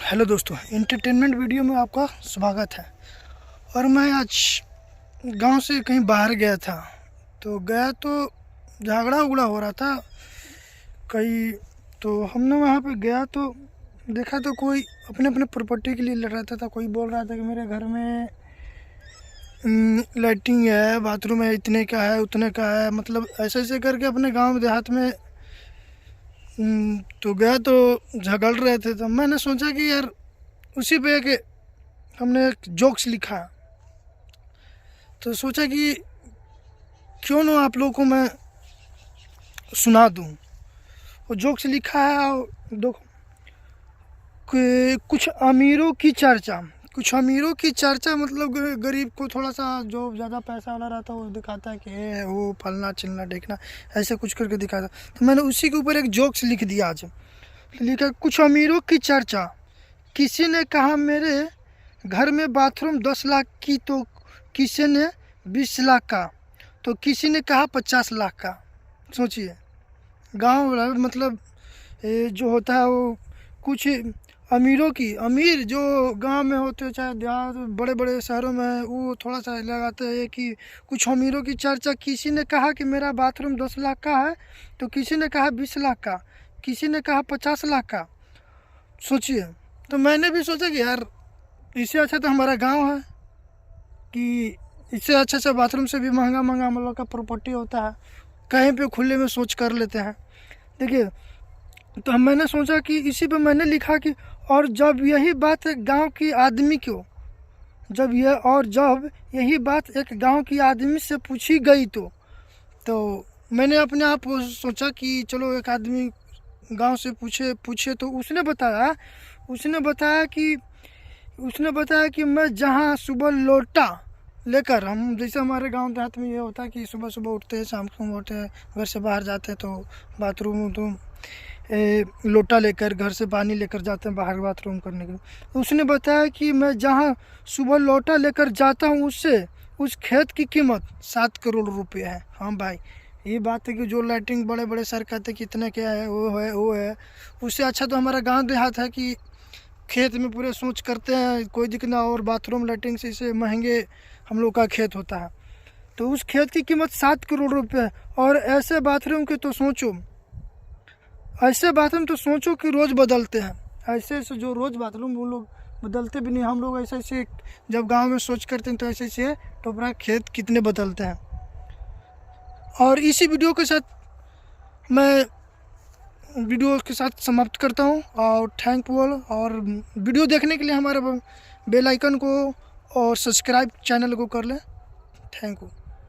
Hello दोस्तों, entertainment video में आपका स्वागत है। और मैं आज गांव से कहीं बाहर गया था, तो झगड़ा उगड़ा हो रहा था कई। तो हमने वहां पे गया तो देखा तो कोई अपने अपने प्रॉपर्टी के लिए लड़ रहा था। कोई बोल रहा था कि मेरे घर में लैट्रिन है, बाथरूम है, इतने का है, उतने का है, मतलब ऐसे ऐसे करके अपने गांव देहात में तो गया तो झगड़ रहे थे। तो मैंने सोचा कि यार उसी पे कि हमने एक जोक्स लिखा, तो सोचा कि क्यों ना आप लोगों को मैं सुना दूं। वो जोक्स लिखा है और देखो कि कुछ अमीरों की चर्चा मतलब गरीब को थोड़ा सा, जो ज़्यादा पैसा वाला रहता है वो दिखाता है कि वो फलना चिलना देखना, ऐसे कुछ करके दिखाता। तो मैंने उसी के ऊपर एक जोक्स लिख दिया आज। लिखा, कुछ अमीरों की चर्चा। किसी ने कहा मेरे घर में बाथरूम 10 लाख की, तो किसी ने 20 लाख का, तो किसी ने कहा 50 लाख का। सोचिए, गांव मतलब जो होता है वो कुछ अमीर जो गांव में होते हैं, चाहे देहात बड़े बड़े शहरों में, वो थोड़ा सा लगाते हैं कि कुछ अमीरों की चर्चा। किसी ने कहा कि मेरा बाथरूम 10 लाख का है, तो किसी ने कहा 20 लाख का, किसी ने कहा 50 लाख का। सोचिए। तो मैंने भी सोचा कि यार इससे अच्छा तो हमारा गांव है, कि इससे अच्छा बाथरूम से भी महंगा महंगा हम लोग का प्रॉपर्टी होता है, कहीं पे खुले में सोच कर लेते हैं। देखिए, तो मैंने सोचा कि इसी पे मैंने लिखा कि और जब यही बात एक गांव की आदमी को जब यही बात एक गांव की आदमी से पूछी गई, तो मैंने अपने आप सोचा कि चलो एक आदमी गांव से पूछे। तो उसने बताया कि मैं जहां सुबह लोटा लेकर, हम जैसे हमारे गांव देहात में ये होता है कि सुबह सुबह उठते हैं, शाम को उठते हैं, घर से बाहर जाते हैं तो बाथरूम लोटा लेकर, घर से पानी लेकर जाते हैं बाहर बाथरूम करने के लिए। तो उसने बताया कि मैं जहां सुबह लोटा लेकर जाता हूं, उससे उस खेत की कीमत 7 करोड़ रुपये है। हाँ भाई, ये बात है कि जो लाइटिंग बड़े बड़े सर कहते कितने क्या है, वो है। उससे अच्छा तो हमारा गांव देहात है कि खेत में पूरे सोच करते हैं, कोई दिक्कत ना, और बाथरूम लाइटिंग से महंगे हम लोग का खेत होता है। तो उस खेत की कीमत 7 करोड़ रुपये है। और ऐसे बाथरूम की तो सोचो कि रोज़ बदलते हैं। ऐसे जो रोज़ बाथरूम वो लोग बदलते भी नहीं, हम लोग ऐसे जब गांव में सोच करते हैं तो ऐसे टोपरा खेत कितने बदलते हैं। और इसी वीडियो के साथ समाप्त करता हूँ। और थैंक यू ऑल। और वीडियो देखने के लिए हमारे बेल आइकन को और सब्सक्राइब चैनल को कर लें। Thank you.